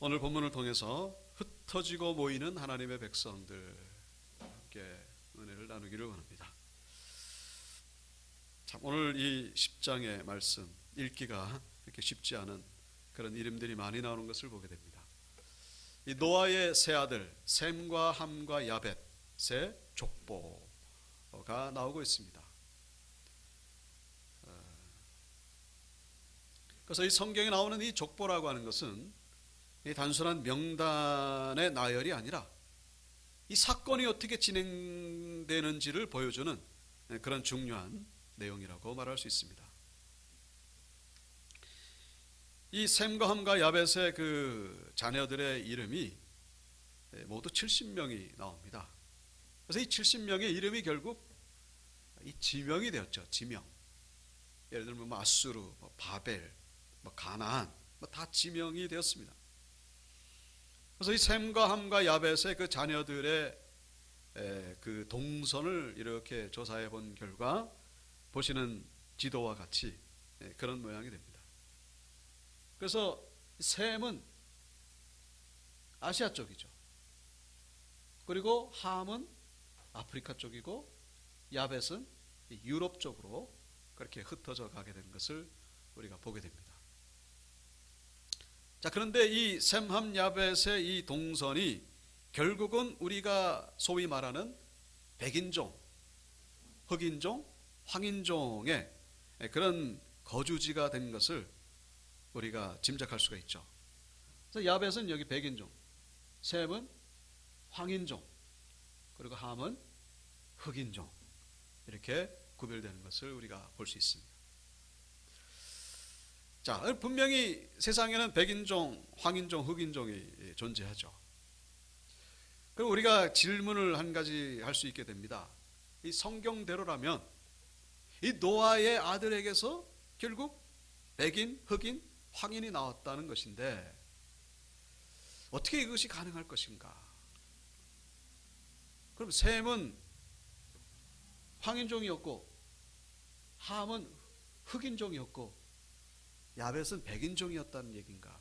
오늘 본문을 통해서 흩어지고 모이는 하나님의 백성들 함께 은혜를 나누기를 원합니다. 참 오늘 이 10장의 말씀 읽기가 그렇게 쉽지 않은 그런 이름들이 많이 나오는 것을 보게 됩니다. 이 노아의 세 아들 셈과 함과 야벳의 족보가 나오고 있습니다. 그래서 이 성경에 나오는 이 족보라고 하는 것은 이 단순한 명단의 나열이 아니라 이 사건이 어떻게 진행되는지를 보여주는 그런 중요한 내용이라고 말할 수 있습니다. 이 셈과 함과 야벳의 그 자녀들의 이름이 모두 70명이 나옵니다. 그래서 이 70명의 이름이 결국 이 지명이 되었죠. 지명. 예를 들면 뭐 아수르, 뭐 바벨, 뭐 가나안, 뭐 다 지명이 되었습니다. 그래서 이 셈과 함과 야벳의 그 자녀들의 그 동선을 이렇게 조사해 본 결과 보시는 지도와 같이 그런 모양이 됩니다. 그래서 셈은 아시아 쪽이죠. 그리고 함은 아프리카 쪽이고 야벳은 유럽 쪽으로 그렇게 흩어져 가게 되는 것을 우리가 보게 됩니다. 자, 그런데 이 셈함 야벳의 이 동선이 결국은 우리가 소위 말하는 백인종, 흑인종, 황인종의 그런 거주지가 된 것을 우리가 짐작할 수가 있죠. 그래서 야벳은 여기 백인종, 셈은 황인종, 그리고 함은 흑인종, 이렇게 구별되는 것을 우리가 볼 수 있습니다. 자, 분명히 세상에는 백인종, 황인종, 흑인종이 존재하죠. 그리고 우리가 질문을 한 가지 할 수 있게 됩니다. 이 성경대로라면 이 노아의 아들에게서 결국 백인, 흑인, 황인이 나왔다는 것인데 어떻게 이것이 가능할 것인가? 그럼 셈은 황인종이었고 함은 흑인종이었고 야벳은 백인종이었다는 얘기인가?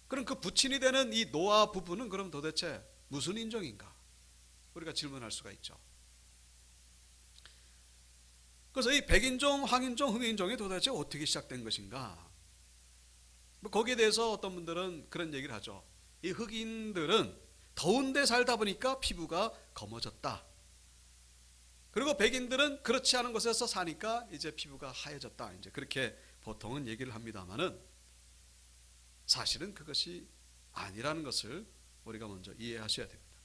그럼 그 부친이 되는 이 노아 부부는 그럼 도대체 무슨 인종인가? 우리가 질문할 수가 있죠. 그래서 이 백인종, 황인종, 흑인종이 도대체 어떻게 시작된 것인가? 거기에 대해서 어떤 분들은 그런 얘기를 하죠. 이 흑인들은 더운 데 살다 보니까 피부가 검어졌다. 그리고 백인들은 그렇지 않은 곳에서 사니까 이제 피부가 하얘졌다. 이제 그렇게 보통은 얘기를 합니다만은 사실은 그것이 아니라는 것을 우리가 먼저 이해하셔야 됩니다.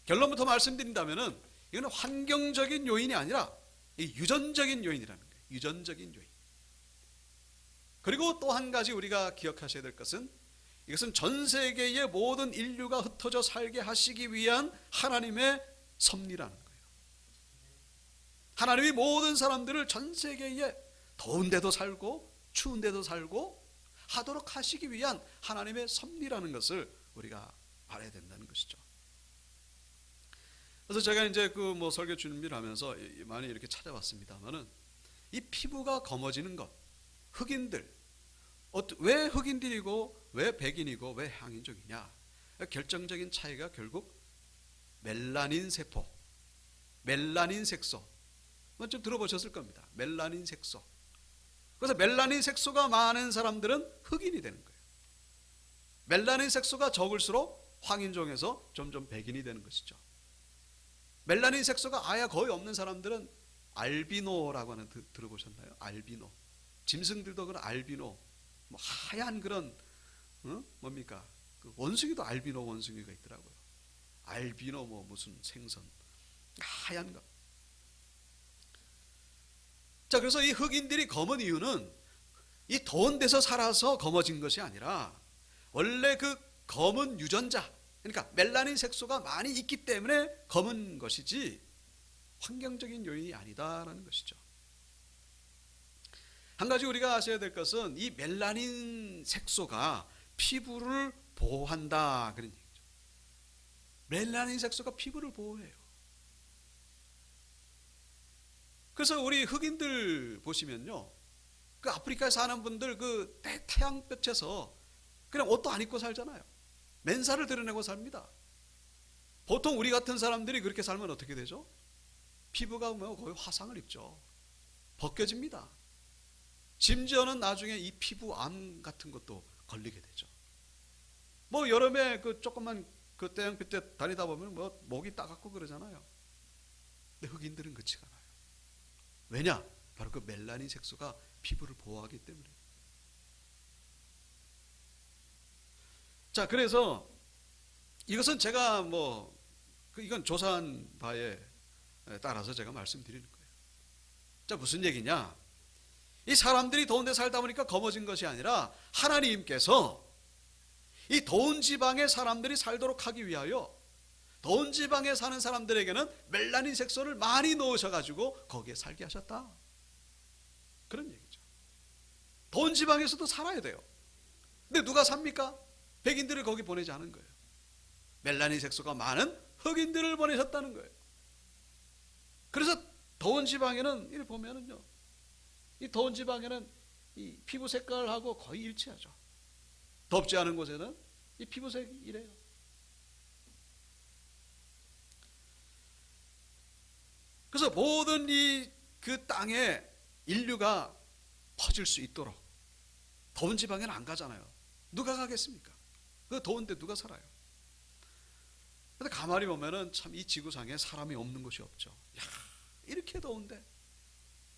결론부터 말씀드린다면은 이거는 환경적인 요인이 아니라 이 유전적인 요인이라는 거예요. 유전적인 요인. 그리고 또 한 가지 우리가 기억하셔야 될 것은 이것은 전 세계의 모든 인류가 흩어져 살게 하시기 위한 하나님의 섭리라는 거예요. 하나님이 모든 사람들을 전 세계에 더운 데도 살고 추운 데도 살고 하도록 하시기 위한 하나님의 섭리라는 것을 우리가 알아야 된다는 것이죠. 그래서 제가 이제 그 뭐 설교 준비를 하면서 많이 이렇게 찾아봤습니다만은 이 피부가 검어지는 것, 흑인들, 왜 흑인들이고 왜 백인이고 왜 황인종이냐? 결정적인 차이가 결국 멜라닌 세포, 멜라닌 색소. 좀 들어보셨을 겁니다. 멜라닌 색소. 그래서 멜라닌 색소가 많은 사람들은 흑인이 되는 거예요. 멜라닌 색소가 적을수록 황인종에서 점점 백인이 되는 것이죠. 멜라닌 색소가 아예 거의 없는 사람들은 알비노라고 하는 들어보셨나요? 알비노. 짐승들도 그런 알비노, 뭐 하얀 그런 뭡니까? 그 원숭이도 알비노 원숭이가 있더라고요. 알비노 뭐 무슨 생선 하얀 거. 자, 그래서 이 흑인들이 검은 이유는 이 더운 데서 살아서 검어진 것이 아니라 원래 그 검은 유전자, 그러니까 멜라닌 색소가 많이 있기 때문에 검은 것이지 환경적인 요인이 아니다라는 것이죠. 한 가지 우리가 아셔야 될 것은 이 멜라닌 색소가 피부를 보호한다 그런 얘기죠. 멜라닌 색소가 피부를 보호해요. 그래서 우리 흑인들 보시면요, 그 아프리카에 사는 분들 그 태양볕에서 그냥 옷도 안 입고 살잖아요. 맨살을 드러내고 삽니다. 보통 우리 같은 사람들이 그렇게 살면 어떻게 되죠? 피부가 뭐 거의 화상을 입죠. 벗겨집니다. 심지어는 나중에 이 피부암 같은 것도 걸리게 되죠. 뭐 여름에 그 조금만 그 태양빛 때 다니다 보면 뭐 목이 따갑고 그러잖아요. 근데 흑인들은 그렇지가 않아요. 왜냐? 바로 그 멜라닌 색소가 피부를 보호하기 때문에. 자, 그래서 이것은 제가 뭐 이건 조사한 바에 따라서 제가 말씀드리는 거예요. 자, 무슨 얘기냐? 이 사람들이 더운 데 살다 보니까 검어진 것이 아니라 하나님께서 이 더운 지방에 사람들이 살도록 하기 위하여 더운 지방에 사는 사람들에게는 멜라닌 색소를 많이 넣으셔가지고 거기에 살게 하셨다. 그런 얘기죠. 더운 지방에서도 살아야 돼요. 근데 누가 삽니까? 백인들을 거기 보내지 않은 거예요. 멜라닌 색소가 많은 흑인들을 보내셨다는 거예요. 그래서 더운 지방에는 이를 보면은요, 이 더운 지방에는 이 피부 색깔하고 거의 일치하죠. 덥지 않은 곳에는 이 피부색이 이래요. 그래서 모든 이 그 땅에 인류가 퍼질 수 있도록 더운 지방에는 안 가잖아요. 누가 가겠습니까? 그 더운데 누가 살아요? 근데 가만히 보면은 참 이 지구상에 사람이 없는 곳이 없죠. 야, 이렇게 더운데,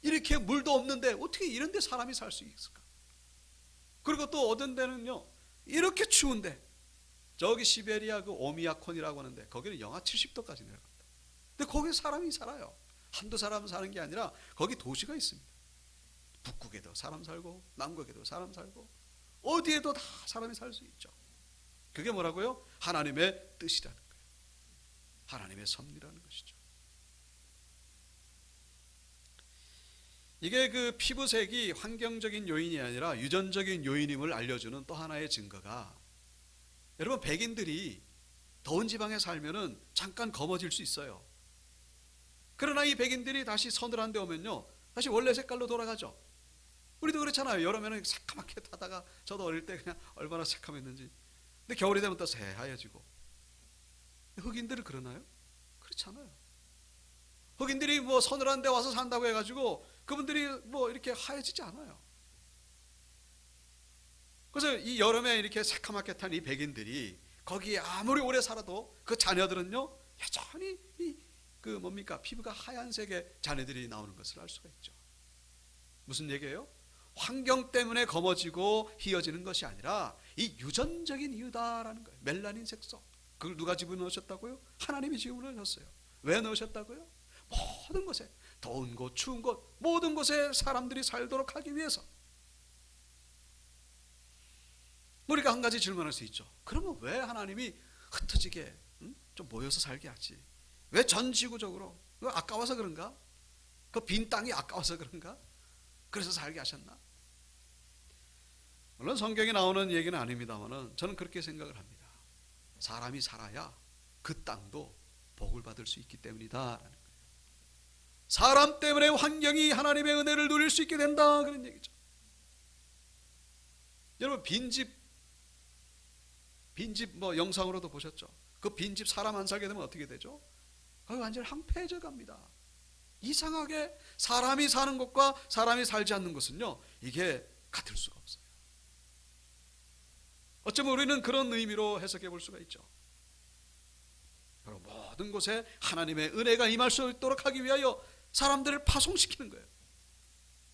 이렇게 물도 없는데 어떻게 이런 데 사람이 살 수 있을까? 그리고 또 어떤 데는요, 이렇게 추운데, 저기 시베리아 그 오미야콘이라고 하는데 거기는 영하 70도까지 내려갑니다. 근데 거기 사람이 살아요. 한두 사람 사는 게 아니라 거기 도시가 있습니다. 북극에도 사람 살고 남극에도 사람 살고 어디에도 다 사람이 살 수 있죠. 그게 뭐라고요? 하나님의 뜻이라는 거예요. 하나님의 섭리라는 것이죠. 이게 그 피부색이 환경적인 요인이 아니라 유전적인 요인임을 알려주는 또 하나의 증거가, 여러분 백인들이 더운 지방에 살면은 잠깐 검어질 수 있어요. 그러나 이 백인들이 다시 서늘한 데 오면요, 다시 원래 색깔로 돌아가죠. 우리도 그렇잖아요. 여름에는 새카맣게 타다가, 저도 어릴 때 그냥 얼마나 새카맸는지. 근데 겨울이 되면 또 새하얘지고. 흑인들은 그러나요? 그렇지 않아요. 흑인들이 뭐 서늘한 데 와서 산다고 해가지고 그분들이 뭐 이렇게 하얘지지 않아요. 그래서 이 여름에 이렇게 새카맣게 탄 이 백인들이 거기에 아무리 오래 살아도 그 자녀들은요, 여전히 그 뭡니까? 피부가 하얀색의 자녀들이 나오는 것을 알 수가 있죠. 무슨 얘기예요? 환경 때문에 검어지고 희어지는 것이 아니라 이 유전적인 이유다라는 거예요. 멜라닌 색소. 그걸 누가 집어넣으셨다고요? 하나님이 집어넣으셨어요. 왜 넣으셨다고요? 모든 곳에, 더운 곳, 추운 곳, 모든 곳에 사람들이 살도록 하기 위해서. 우리가 한 가지 질문할 수 있죠. 그러면 왜 하나님이 흩어지게 좀 모여서 살게 하지? 왜 전 지구적으로? 아까워서 그런가? 그 빈 땅이 아까워서 그런가? 그래서 살게 하셨나? 물론 성경에 나오는 얘기는 아닙니다만 저는 그렇게 생각을 합니다. 사람이 살아야 그 땅도 복을 받을 수 있기 때문이다 라는 거예요. 사람 때문에 환경이 하나님의 은혜를 누릴 수 있게 된다, 그런 얘기죠. 여러분 빈집 뭐 영상으로도 보셨죠? 그 빈집 사람 안 살게 되면 어떻게 되죠? 완전히 황폐해져 갑니다. 이상하게 사람이 사는 것과 사람이 살지 않는 것은요, 이게 같을 수가 없어요. 어쩌면 우리는 그런 의미로 해석해 볼 수가 있죠. 바로 모든 곳에 하나님의 은혜가 임할 수 있도록 하기 위하여 사람들을 파송시키는 거예요.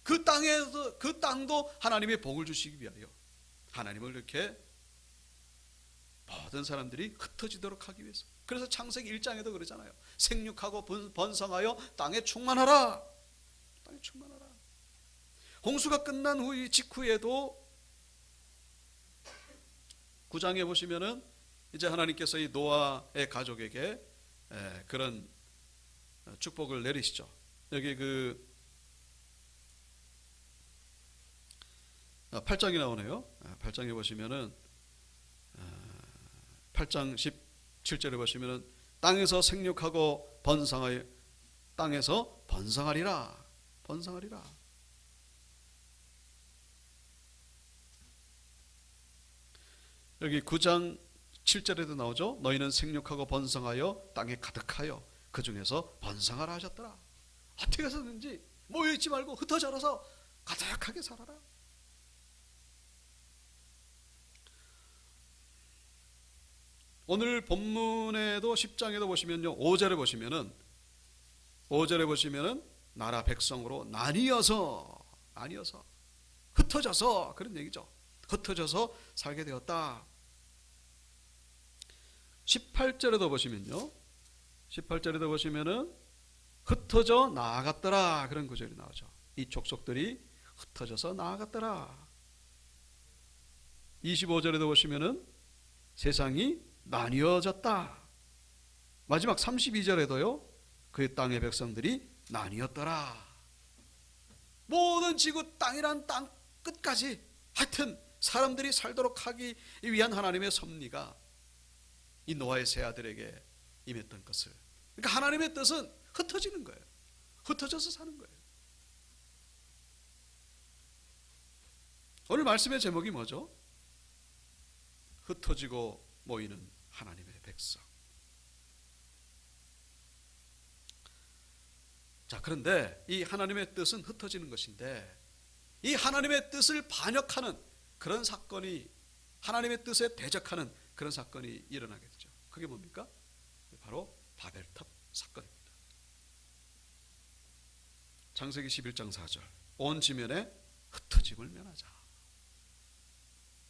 그 땅에서, 그 땅도 하나님의 복을 주시기 위하여 하나님을 이렇게 모든 사람들이 흩어지도록 하기 위해서. 그래서 창세기 1장에도 그러잖아요. 생육하고 번성하여 땅에 충만하라. 땅에 충만하라. 홍수가 끝난 후 직후에도 9장에 보시면은 이제 하나님께서 이 노아의 가족에게 그런 축복을 내리시죠. 여기 그 8장이 나오네요. 8장에 보시면은 8장 17절에 보시면은 땅에서 생육하고 번성하여 땅에서 번성하리라. 번성하리라. 여기 9장 7절에도 나오죠. 너희는 생육하고 번성하여 땅에 가득하여 그 중에서 번성하라 하셨더라. 어떻게 해서든지 모여있지 말고 흩어 자라서 가득하게 살아라. 오늘 본문에도 10장에도 보시면요, 5절에 보시면은 나라 백성으로 나뉘어서 흩어져서, 그런 얘기죠. 흩어져서 살게 되었다. 18절에도 보시면은 흩어져 나아갔더라, 그런 구절이 나오죠. 이 족속들이 흩어져서 나아갔더라. 25절에도 보시면은 세상이 나뉘어졌다. 마지막 32절에도요, 그 땅의 백성들이 나뉘었더라. 모든 지구 땅이란 땅 끝까지 하여튼 사람들이 살도록 하기 위한 하나님의 섭리가 이 노아의 세 아들에게 임했던 것을, 그러니까 하나님의 뜻은 흩어지는 거예요. 흩어져서 사는 거예요. 오늘 말씀의 제목이 뭐죠? 흩어지고 모이는 하나님의 백성. 자, 그런데 이 하나님의 뜻은 흩어지는 것인데, 이 하나님의 뜻을 반역하는 그런 사건이, 하나님의 뜻에 대적하는 그런 사건이 일어나게 되죠. 그게 뭡니까? 바로 바벨탑 사건입니다. 창세기 11장 4절, 온 지면에 흩어짐을 면하자.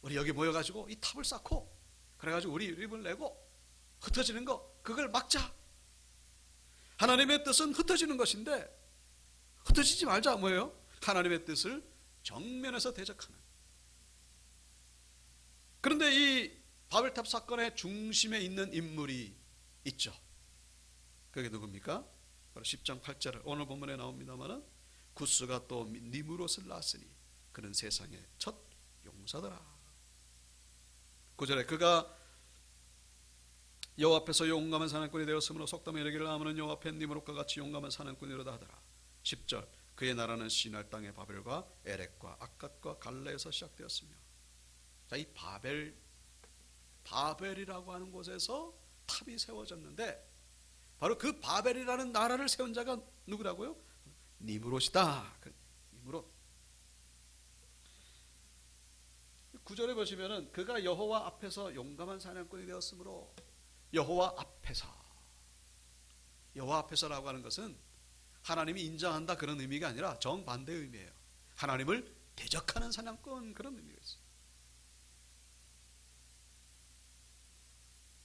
우리 여기 모여가지고 이 탑을 쌓고, 그래가지고 우리 이름을 내고 흩어지는 거, 그걸 막자. 하나님의 뜻은 흩어지는 것인데 흩어지지 말자. 뭐예요? 하나님의 뜻을 정면에서 대적하는. 그런데 이 바벨탑 사건의 중심에 있는 인물이 있죠. 그게 누굽니까? 바로 10장 8절 오늘 본문에 나옵니다마는 구스가 또 니므롯을 낳았으니 그는 세상의 첫 용사더라. 9절에 그가 여호와 앞에서 용감한 사냥꾼이 되었으므로 속담에 이르기를 아무는 여호와 앞에 니므롯과 같이 용감한 사냥꾼이로다 하더라. 10절 그의 나라는 시날 땅의 바벨과 에렉과 악갓과 갈레에서 시작되었으며. 자, 이 바벨이라고 하는 곳에서 탑이 세워졌는데 바로 그 바벨이라는 나라를 세운 자가 누구라고요? 니므롯이다. 니므롯. 9절에 보시면은 그가 여호와 앞에서 용감한 사냥꾼이 되었으므로, 여호와 앞에서라고 하는 것은 하나님이 인정한다 그런 의미가 아니라 정반대의 의미예요. 하나님을 대적하는 사냥꾼, 그런 의미가 있어요.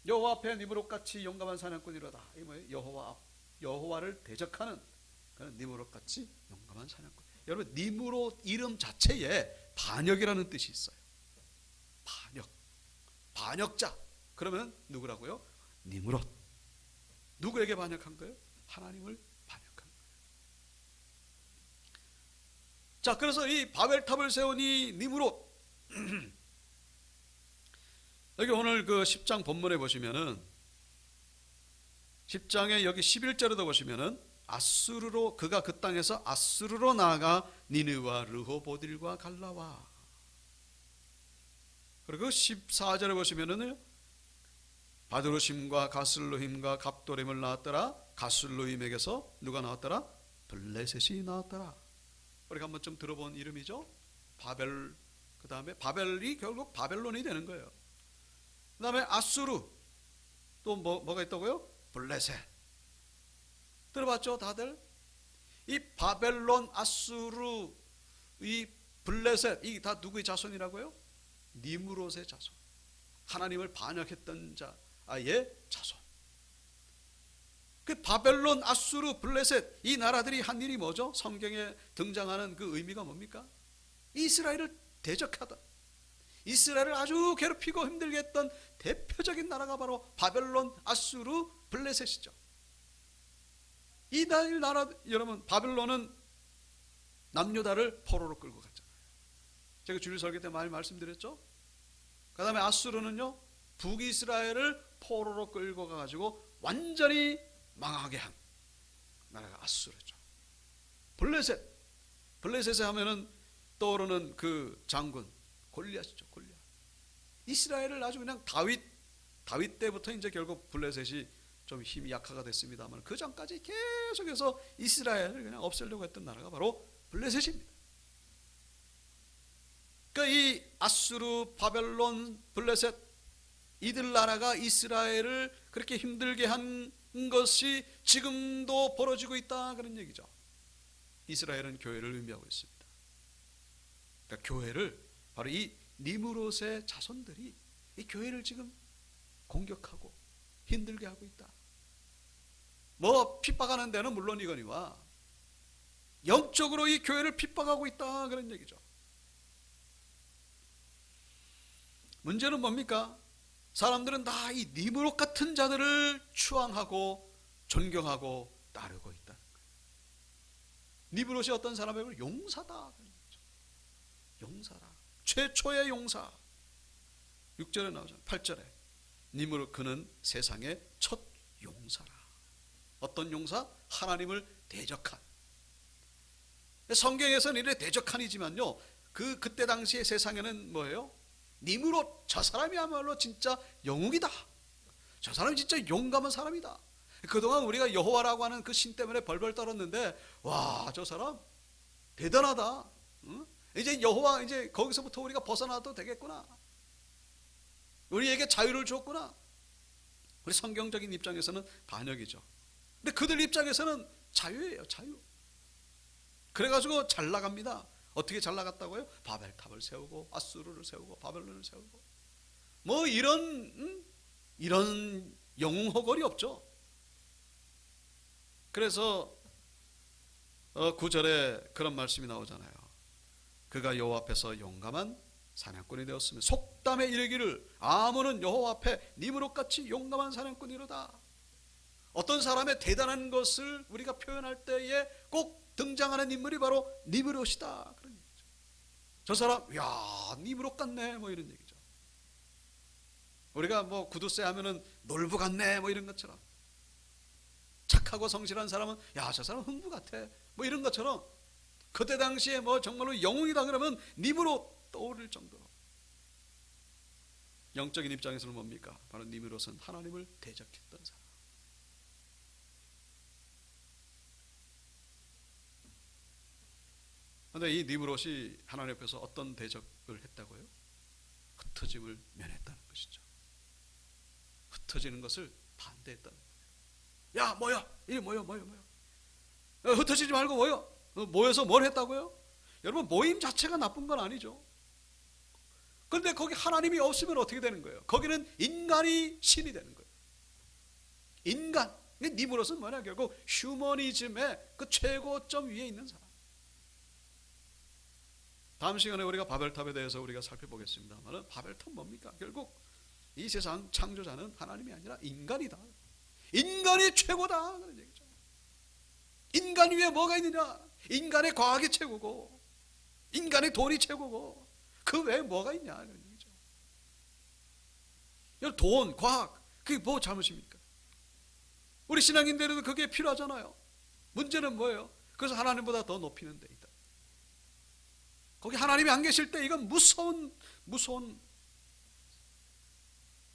여호와 앞에 니므롯같이 용감한 사냥꾼이로다. 이게 뭐예요? 여호와를 대적하는 그런 니므롯같이 용감한 사냥꾼. 여러분, 니므롯 이름 자체에 반역이라는 뜻이 있어요. 반역자. 그러면 누구라고요? 니므롯. 누구에게 반역한 거예요? 하나님을 반역한 거예요. 자, 그래서 이 바벨탑을 세운 이 니므롯, 여기 오늘 그 10장 본문에 보시면은 10장에 여기 11절에도 보시면은 아수르로, 그가 그 땅에서 아수르로 나아가 니느와 르호보딜과 갈라와. 그리고 14절에 보시면은 바드루심과 가슬루힘과 갑도림을 낳았더라. 가슬루힘에게서 누가 나왔더라? 블레셋이 나왔더라. 우리가 한번 좀 들어본 이름이죠. 바벨. 그 다음에 바벨이 결국 바벨론이 되는 거예요. 그 다음에 아수르. 또 뭐가 있다고요? 블레셋. 들어봤죠 다들? 이 바벨론, 아수르, 이 블레셋, 이 다 누구의 자손이라고요? 니므롯의 자손. 하나님을 반역했던 자의 자손. 그 바벨론, 아수르, 블레셋, 이 나라들이 한 일이 뭐죠? 성경에 등장하는 그 의미가 뭡니까? 이스라엘을 대적하다, 이스라엘을 아주 괴롭히고 힘들게 했던 대표적인 나라가 바로 바벨론, 아수르, 블레셋이죠. 이 나라, 여러분, 바벨론은 남유다를 포로로 끌고 갔잖아요. 제가 주일 설교 때 많이 말씀드렸죠. 그 다음에 아수르는요, 북이스라엘을 포로로 끌고 가가지고 완전히 망하게 한 나라가 아수르죠. 블레셋에 하면은 떠오르는 그 장군 골리앗이죠. 골리앗. 이스라엘을 아주 그냥 다윗 때부터 이제 결국 블레셋이 좀 힘이 약화가 됐습니다만 그 전까지 계속해서 이스라엘을 그냥 없애려고 했던 나라가 바로 블레셋입니다. 그러니까 이 아수르, 바벨론, 블레셋 이들 나라가 이스라엘을 그렇게 힘들게 한 것이 지금도 벌어지고 있다 그런 얘기죠. 이스라엘은 교회를 의미하고 있습니다. 그러니까 교회를 바로 이 니므롯의 자손들이 이 교회를 지금 공격하고 힘들게 하고 있다. 뭐 핍박하는 데는 물론이거니와 영적으로 이 교회를 핍박하고 있다 그런 얘기죠. 문제는 뭡니까? 사람들은 다 이 니므롯 같은 자들을 추앙하고 존경하고 따르고 있다는 거예요. 니므롯이 어떤 사람에게 용사다. 용사라. 최초의 용사. 6절에 나오잖아요. 8절에 니므롯 그는 세상의 첫 용사라. 어떤 용사? 하나님을 대적한. 성경에서는 이래 대적한이지만요, 그때 당시의 세상에는 뭐예요? 니므롯, 저 사람이야말로 진짜 영웅이다. 저 사람이 진짜 용감한 사람이다. 그동안 우리가 여호와라고 하는 그 신 때문에 벌벌 떨었는데, 와, 저 사람 대단하다. 응? 이제 여호와, 이제 거기서부터 우리가 벗어나도 되겠구나. 우리에게 자유를 줬구나. 우리 성경적인 입장에서는 반역이죠. 근데 그들 입장에서는 자유예요, 자유. 그래가지고 잘 나갑니다. 어떻게 잘 나갔다고요? 바벨탑을 세우고 아수르를 세우고 바벨론을 세우고 뭐 이런 영웅허걸이 없죠. 그래서 9절에 그런 말씀이 나오잖아요. 그가 여호와 앞에서 용감한 사냥꾼이 되었으면 속담에 이르기를 아몬은 여호와 앞에 니므롯같이 용감한 사냥꾼이로다. 어떤 사람의 대단한 것을 우리가 표현할 때에 꼭 등장하는 인물이 바로 니므롯이다 그런 얘기죠. 저 사람 야 니므롯 같네 뭐 이런 얘기죠. 우리가 뭐 구두쇠 하면은 놀부 같네 뭐 이런 것처럼, 착하고 성실한 사람은 야 저 사람 흥부 같아 뭐 이런 것처럼, 그때 당시에 뭐 정말로 영웅이다 그러면 니므롯 떠오를 정도로. 영적인 입장에서는 뭡니까? 바로 니므롯은 하나님을 대적했던 사람. 그런데 이 니므롯이 하나님 앞에서 어떤 대적을 했다고요? 흩어짐을 면했다는 것이죠. 흩어지는 것을 반대했다는 거예요. 야 뭐야? 이게 뭐야? 흩어지지 말고 모여서 뭘 했다고요? 여러분, 모임 자체가 나쁜 건 아니죠. 그런데 거기 하나님이 없으면 어떻게 되는 거예요? 거기는 인간이 신이 되는 거예요. 인간. 니므롯은 뭐냐? 결국 휴머니즘의 그 최고점 위에 있는 사람. 다음 시간에 우리가 바벨탑에 대해서 우리가 살펴보겠습니다만, 바벨탑 뭡니까? 결국 이 세상 창조자는 하나님이 아니라 인간이다. 인간이 최고다 그런 얘기죠. 인간 위에 뭐가 있느냐? 인간의 과학이 최고고 인간의 돈이 최고고 그 외에 뭐가 있냐 그런 얘기죠. 돈, 과학, 그게 뭐 잘못입니까? 우리 신앙인들은 그게 필요하잖아요. 문제는 뭐예요? 그래서 하나님보다 더 높이는 데 있다. 거기 하나님이 안 계실 때 이건 무서운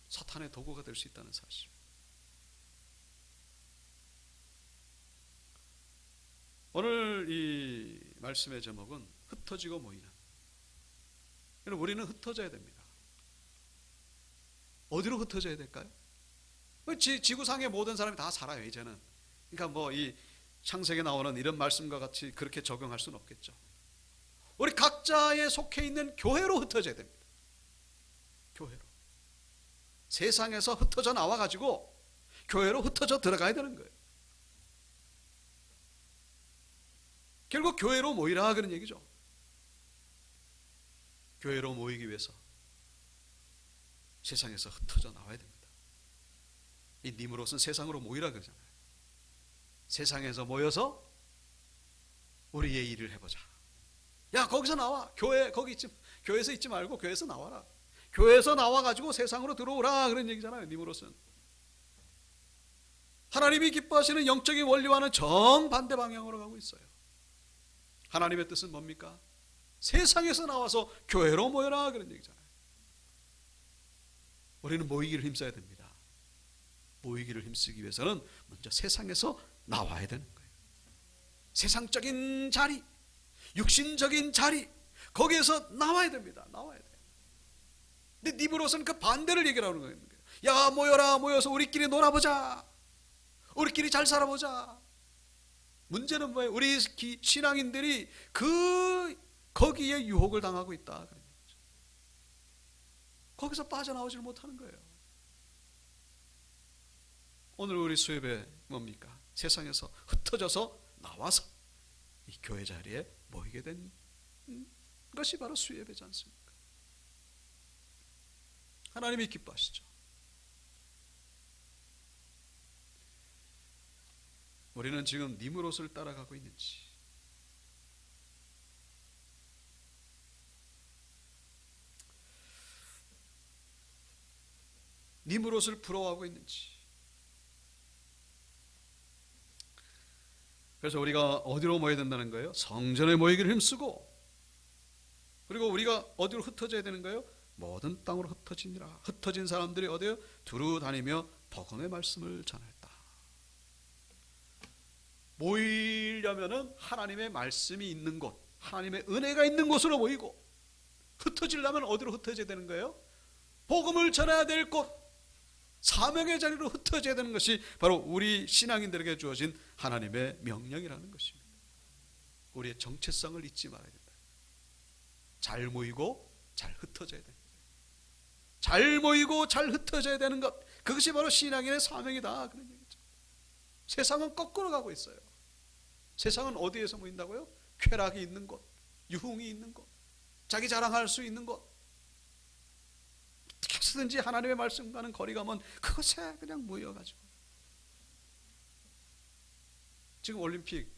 사탄의 도구가 될 수 있다는 사실. 오늘 이 말씀의 제목은 흩어지고 모이는. 우리는 흩어져야 됩니다. 어디로 흩어져야 될까요? 지구상의 모든 사람이 다 살아요 이제는. 그러니까 뭐 이 창세기에 나오는 이런 말씀과 같이 그렇게 적용할 수는 없겠죠. 우리 각자에 속해 있는 교회로 흩어져야 됩니다. 교회로. 세상에서 흩어져 나와가지고 교회로 흩어져 들어가야 되는 거예요. 결국 교회로 모이라 그런 얘기죠. 교회로 모이기 위해서 세상에서 흩어져 나와야 됩니다. 이 니므롯은 세상으로 모이라 그러잖아요. 세상에서 모여서 우리의 일을 해보자. 야 거기서 나와. 교회에서 있지 말고 교회에서 나와라. 교회에서 나와가지고 세상으로 들어오라 그런 얘기잖아요. 니므롯은 하나님이 기뻐하시는 영적인 원리와는 정반대 방향으로 가고 있어요. 하나님의 뜻은 뭡니까? 세상에서 나와서 교회로 모여라 그런 얘기잖아요. 우리는 모이기를 힘써야 됩니다. 모이기를 힘쓰기 위해서는 먼저 세상에서 나와야 되는 거예요. 세상적인 자리, 육신적인 자리, 거기에서 나와야 됩니다. 나와야 돼요. 근데 니브롯은 그 반대를 얘기하는 거예요. 야, 모여라, 모여서 우리끼리 놀아보자, 우리끼리 잘 살아보자. 문제는 뭐예요? 우리 신앙인들이 거기에 유혹을 당하고 있다. 거기서 빠져나오질 못하는 거예요. 오늘 우리 수협에 뭡니까? 세상에서 흩어져서 나와서 이 교회 자리에 모이게 된 것이 바로 수협이지 않습니까? 하나님이 기뻐하시죠. 우리는 지금 니므롯을 따라가고 있는지, 니므롯을 부러워하고 있는지. 그래서 우리가 어디로 모여야 된다는 거예요? 성전에 모이기를 힘쓰고, 그리고 우리가 어디로 흩어져야 되는 거예요? 모든 땅으로 흩어지니라. 흩어진 사람들이 어디요? 두루 다니며 복음의 말씀을 전했다. 모이려면은 하나님의 말씀이 있는 곳, 하나님의 은혜가 있는 곳으로 모이고, 흩어지려면 어디로 흩어져야 되는 거예요? 복음을 전해야 될 곳, 사명의 자리로 흩어져야 되는 것이 바로 우리 신앙인들에게 주어진 하나님의 명령이라는 것입니다. 우리의 정체성을 잊지 말아야 된다. 잘 모이고 잘 흩어져야 된다. 잘 모이고 잘 흩어져야 되는 것, 그것이 바로 신앙인의 사명이다, 그런 얘기죠. 세상은 거꾸로 가고 있어요. 세상은 어디에서 모인다고요? 쾌락이 있는 곳, 유흥이 있는 곳, 자기 자랑할 수 있는 곳, 어떻게든지 하나님의 말씀과는 거리가 먼 그것에 그냥 모여가지고. 지금 올림픽,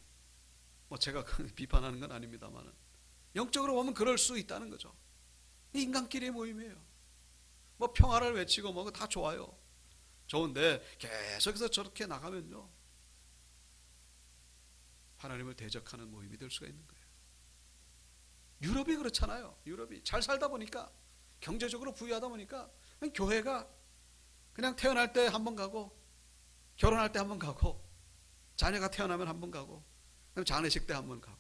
제가 비판하는 건 아닙니다만, 영적으로 보면 그럴 수 있다는 거죠. 인간끼리의 모임이에요. 평화를 외치고 다 좋아요. 좋은데 계속해서 저렇게 나가면요, 하나님을 대적하는 모임이 될 수가 있는 거예요. 유럽이 그렇잖아요. 유럽이 잘 살다 보니까, 경제적으로 부유하다 보니까 그냥 교회가 그냥 태어날 때 한 번 가고, 결혼할 때 한 번 가고, 자녀가 태어나면 한 번 가고, 그다음에 장례식 때 한 번 가고,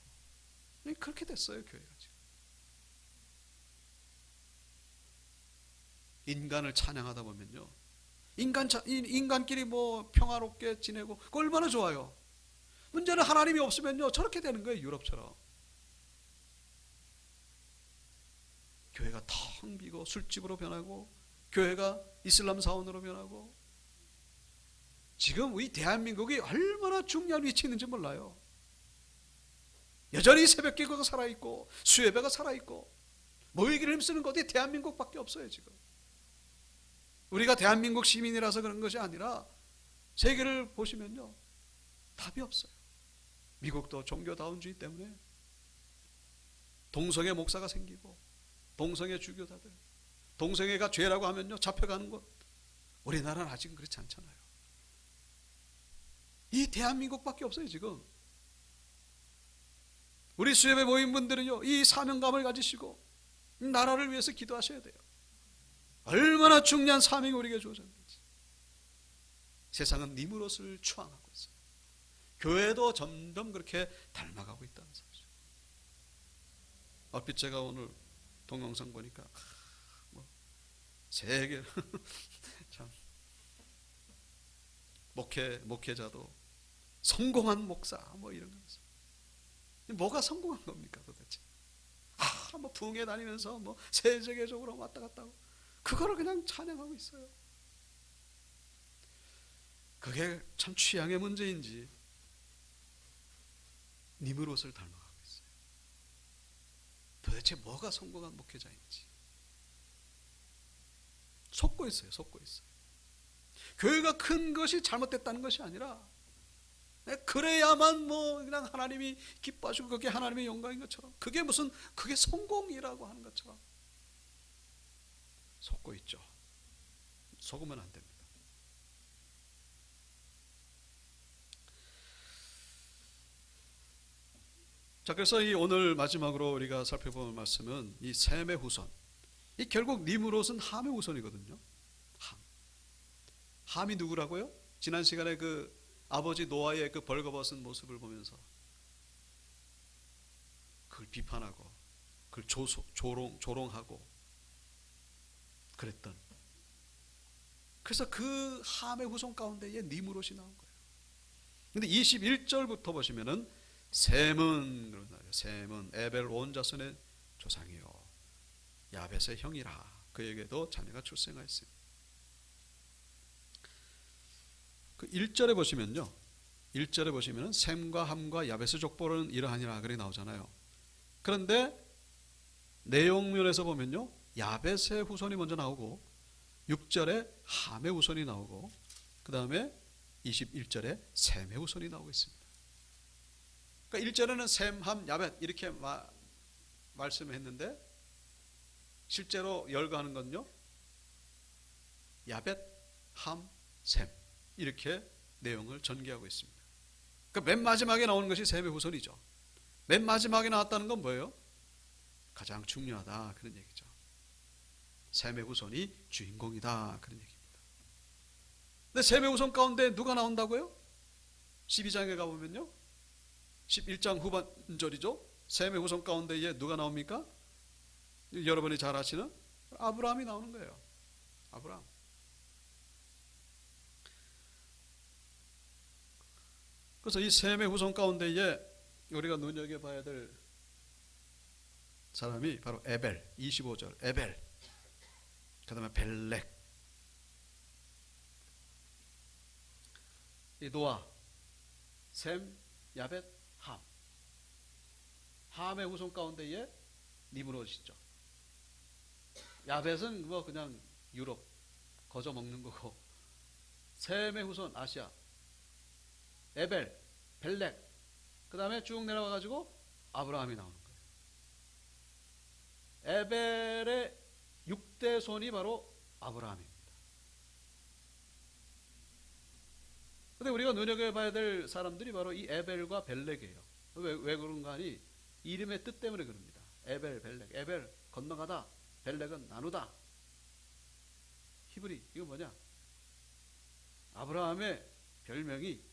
그렇게 됐어요, 교회가 지금. 인간을 찬양하다 보면요, 인간끼리 평화롭게 지내고 그거 얼마나 좋아요. 문제는 하나님이 없으면요, 저렇게 되는 거예요. 유럽처럼 교회가 텅 비고 술집으로 변하고, 교회가 이슬람 사원으로 변하고. 지금 우리 대한민국이 얼마나 중요한 위치에 있는지 몰라요. 여전히 새벽기도가 살아있고, 수예배가 살아있고, 모이기를 힘쓰는 곳이 대한민국밖에 없어요. 지금 우리가 대한민국 시민이라서 그런 것이 아니라 세계를 보시면요, 답이 없어요. 미국도 종교다운주의 때문에 동성애 목사가 생기고, 동성애 주교자들, 동성애가 죄라고 하면요 잡혀가는 곳. 우리나라는 아직은 그렇지 않잖아요. 이 대한민국밖에 없어요. 지금 우리 수협에 모인 분들은요, 이 사명감을 가지시고 나라를 위해서 기도하셔야 돼요. 얼마나 중요한 사명이 우리에게 주어졌는지. 세상은 니므롯을 추앙하고 있어요. 교회도 점점 그렇게 닮아가고 있다는 사실. 얼핏 제가 오늘 동영상 보니까 세계 참 목회자도 성공한 목사 이런 거죠. 뭐가 성공한 겁니까 도대체? 부흥회 다니면서 세계적으로 왔다 갔다 하고, 그거를 그냥 찬양하고 있어요. 그게 참 취향의 문제인지 니므롯을 닮아가고 있어요. 도대체 뭐가 성공한 목회자인지 속고 있어요. 속고 있어요. 교회가 큰 것이 잘못됐다는 것이 아니라, 그래야만 그냥 하나님이 기뻐하시고 그게 하나님의 영광인 것처럼, 그게 성공이라고 하는 것처럼 속고 있죠. 속으면 안 됩니다. 자, 그래서 이 오늘 마지막으로 우리가 살펴볼 말씀은 이 셈의 후손. 이 결국 니므롯은 함의 후손이거든요. 함이 누구라고요? 지난 시간에 그 아버지 노아의 그 벌거벗은 모습을 보면서 그걸 비판하고 그걸 조롱하고 그랬던, 그래서 그 함의 후손 가운데에 니므롯이 나온 거예요. 근데 21절부터 보시면은 셈은 그런 말이에요. 셈은 에벨 온 자손의 조상이요 야벳의 형이라. 그에게도 자녀가 출생하였습니다. 그 1절에 보시면요. 1절에 보시면은 셈과 함과 야벳의 족보는 이러하니라 그렇게 나오잖아요. 그런데 내용면에서 보면요. 야벳의 후손이 먼저 나오고 6절에 함의 후손이 나오고 그 다음에 21절에 셈의 후손이 나오고 있습니다. 그러니까 1절에는 셈, 함, 야벳 이렇게 말씀했는데 실제로 열거하는 건요. 야벳, 함, 셈 이렇게 내용을 전개하고 있습니다. 그러니까 맨 마지막에 나오는 것이 셈의 후손이죠. 맨 마지막에 나왔다는 건 뭐예요? 가장 중요하다 그런 얘기죠. 셈의 후손이 주인공이다 그런 얘기입니다. 근데 셈의 후손 가운데 누가 나온다고요? 12장에 가보면요 11장 후반절이죠. 셈의 후손 가운데에 누가 나옵니까? 여러분이 잘 아시는 아브라함이 나오는 거예요. 아브라함. 그래서 이 셈의 후손 가운데에 우리가 눈여겨봐야 될 사람이 바로 에벨, 25절 에벨, 그 다음에 벨렉, 이 노아, 셈, 야벳, 함. 함의 후손 가운데에 니므롯이죠. 야벳은 뭐 그냥 유럽 거저 먹는 거고, 셈의 후손 아시아, 에벨, 벨렉, 그 다음에 쭉 내려가 가지고 아브라함이 나오는 거예요. 에벨의 6대 손이 바로 아브라함입니다. 근데 우리가 눈여겨봐야 될 사람들이 바로 이 에벨과 벨렉이에요. 왜 그런가 하니 이름의 뜻 때문에 그럽니다. 에벨, 벨렉. 에벨 건너가다, 벨렉은 나누다. 히브리, 이거 뭐냐? 아브라함의 별명이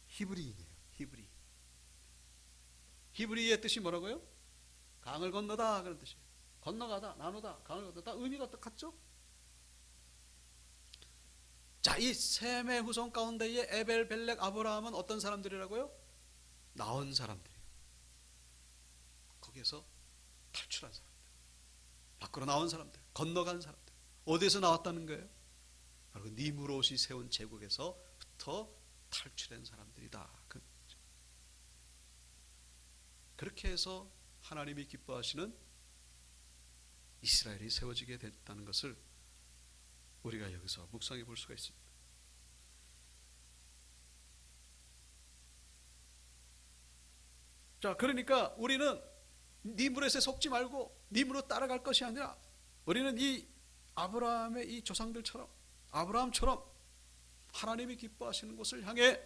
히브리인이에요. 히브리. 히브리의 뜻이 뭐라고요? 강을 건너다 그런 뜻이에요. 건너가다, 나누다, 강을 건너다 의미가 똑같죠? 자, 이 셈의 후손 가운데에 에벨, 벨렉, 아브라함은 어떤 사람들이라고요? 나온 사람들이에요. 거기에서 탈출한 사람들, 밖으로 나온 사람들, 건너간 사람들. 어디에서 나왔다는 거예요? 바로 니므롯이 세운 제국에서부터 탈출한 사람들이다. 그렇게 해서 하나님이 기뻐하시는 이스라엘이 세워지게 됐다는 것을 우리가 여기서 묵상해 볼 수가 있습니다. 자, 그러니까 우리는 니므롯에 속지 말고 니므롯 따라갈 것이 아니라 우리는 이 아브라함의 이 조상들처럼, 아브라함처럼 하나님이 기뻐하시는 곳을 향해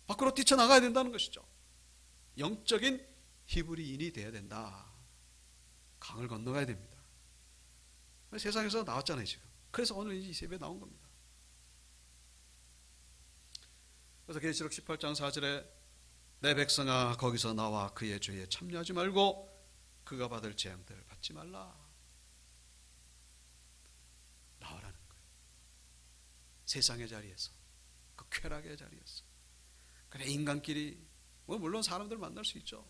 밖으로 뛰쳐나가야 된다는 것이죠. 영적인 히브리인이 되어야 된다. 강을 건너가야 됩니다. 세상에서 나왔잖아요 지금. 그래서 오늘 이 예배에 나온 겁니다. 그래서 계시록 18장 4절에 내 백성아 거기서 나와 그의 죄에 참여하지 말고 그가 받을 재앙들을 받지 말라. 나오라는 거예요. 세상의 자리에서, 그 쾌락의 자리에서. 그래 인간끼리 뭐 물론 사람들 만날 수 있죠.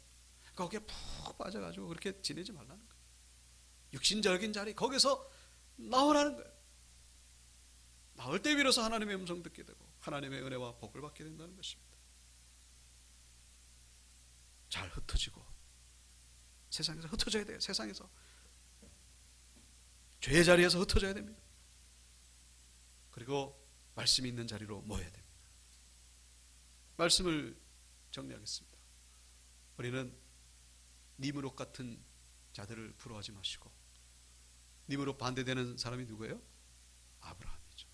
거기에 푹 빠져가지고 그렇게 지내지 말라는 거예요. 육신적인 자리 거기서 나오라는 거예요. 나올 때 비로소 하나님의 음성 듣게 되고 하나님의 은혜와 복을 받게 된다는 것입니다. 잘 흩어지고 세상에서 흩어져야 돼요. 세상에서 죄의 자리에서 흩어져야 됩니다. 그리고 말씀이 있는 자리로 모여야 됩니다. 말씀을 정리하겠습니다. 우리는 니므롯 같은 자들을 부러워하지 마시고, 니므롯 반대되는 사람이 누구예요? 아브라함이죠.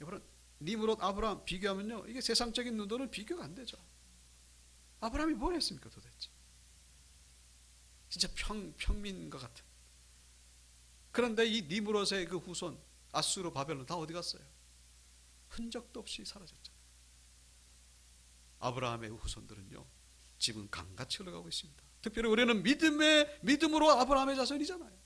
여러분, 니므롯 아브라함 비교하면요, 이게 세상적인 눈으로는 비교가 안 되죠. 아브라함이 뭘 했습니까 도대체? 진짜 평민과 같은. 그런데 이 니므롯의 그 후손 아수르, 바벨론 다 어디 갔어요? 흔적도 없이 사라졌잖아요. 아브라함의 후손들은요, 지금 강같이 흘러가고 있습니다. 특별히 우리는 믿음으로 아브라함의 자손이잖아요.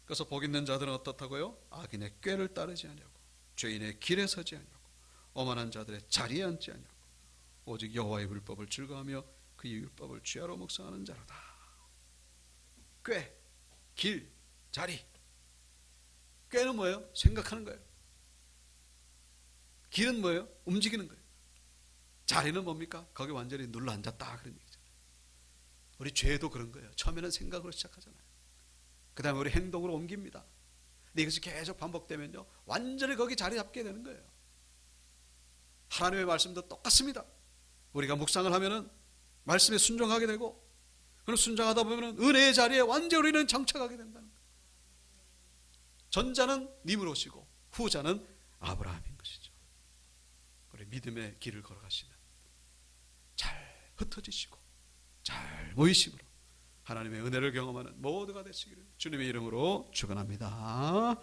그래서 복 있는 자들은 어떻다고요? 악인의 꾀를 따르지 아니하고 죄인의 길에 서지 아니하고 오만한 자들의 자리에 앉지 아니하고 오직 여호와의 율법을 즐거워하며 그의 율법을 주야로 묵상하는 자로다. 꾀, 길, 자리. 꾀는 뭐예요? 생각하는 거예요. 길은 뭐예요? 움직이는 거예요. 자리는 뭡니까? 거기 완전히 눌러 앉았다 그런 얘기잖아요. 우리 죄도 그런 거예요. 처음에는 생각으로 시작하잖아요. 그 다음에 우리 행동으로 옮깁니다. 근데 이것이 계속 반복되면요, 완전히 거기 자리 잡게 되는 거예요. 하나님의 말씀도 똑같습니다. 우리가 묵상을 하면은 말씀에 순종하게 되고, 그럼 순종하다 보면은 은혜의 자리에 완전히 우리는 정착하게 된다는 거예요. 전자는 님을 오시고 후자는 아브라함인 것이죠. 우리 믿음의 길을 걸어가시는, 잘 흩어지시고 잘 모이심으로 하나님의 은혜를 경험하는 모두가 되시기를 주님의 이름으로 축원합니다.